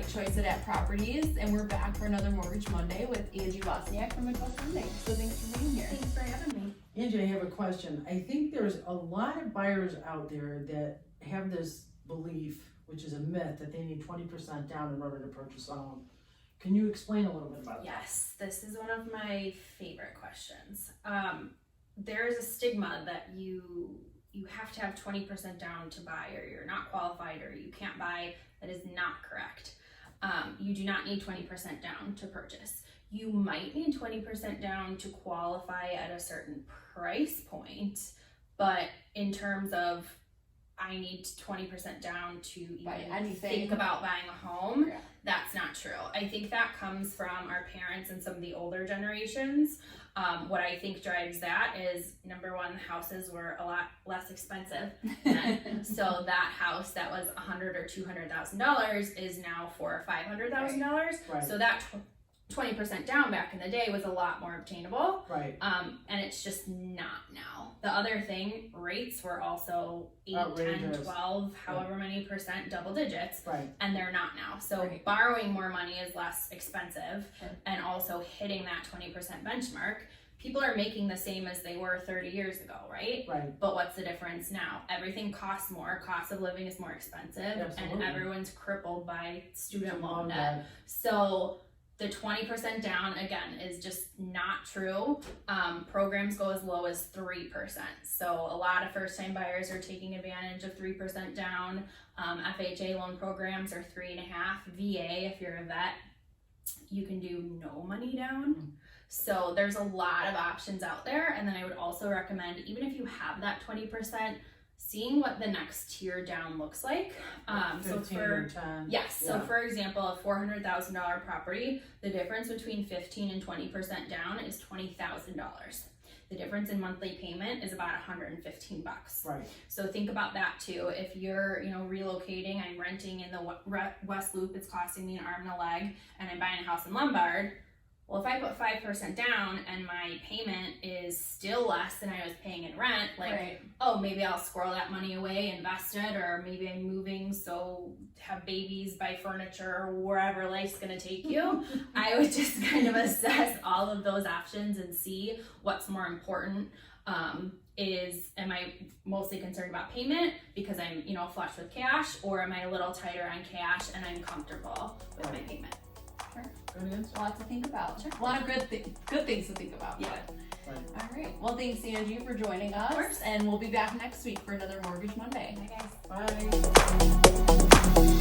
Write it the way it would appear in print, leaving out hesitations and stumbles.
right choice at Properties, and we're back for another Mortgage Monday with Angie Wozniak from Midwest Lending. So thanks for being here. Thanks for having me. Angie, I have a question. I think there's a lot of buyers out there that have this belief, which is a myth, that they need 20% down in order to purchase a home. Can you explain a little bit about that? Yes, this is one of my favorite questions. There is a stigma that you have to have 20% down to buy, or you're not qualified, or you can't buy. That is not correct. You do not need 20% down to purchase. You might need 20% down to qualify at a certain price point, but in terms of I need 20% down to even think about buying a home, that's not true. I think that comes from our parents and some of the older generations. What I think drives that is, number one, houses were a lot less expensive then. So that house that was $100,000 or $200,000 is now $400,000 or $500,000. Right. So that 20% down back in the day was a lot more obtainable. Right. And it's just not now. The other thing, rates were also 8, Outrageous. 10, 12, however many percent, double digits. Right. And they're not now. So borrowing more money is less expensive, and also hitting that 20% benchmark. People are making the same as they were 30 years ago, right? Right. But what's the difference now? Everything costs more. Cost of living is more expensive. Absolutely. And everyone's crippled by student loan debt. So the 20% down, again, is just not true. Programs go as low as 3%. So a lot of first-time buyers are taking advantage of 3% down. FHA loan programs are 3.5%. VA, if you're a vet, you can do no money down. So there's a lot of options out there. And then I would also recommend, even if you have that 20%, seeing what the next tier down looks like. So for 10. yes, so for example, a $400,000 property, the difference between 15 and 20% down is $20,000. The difference in monthly payment is about $115. Right. So think about that too. If you're, relocating, I'm renting in the West Loop, it's costing me an arm and a leg, and I'm buying a house in Lombard. Well, if I put 5% down and my payment is still less than I was paying in rent, oh, maybe I'll squirrel that money away, invest it, or maybe I'm moving, so have babies, buy furniture, or wherever life's gonna take you. I would just kind of assess all of those options and see what's more important. Am I mostly concerned about payment because I'm, flush with cash, or am I a little tighter on cash and I'm comfortable with my payment? Sure. Good answer. A lot to think about. Sure. A lot of good things to think about. Yeah. All right. Well, thanks, Angie, for joining us. Of course. And we'll be back next week for another Mortgage Monday. Bye, guys. Bye.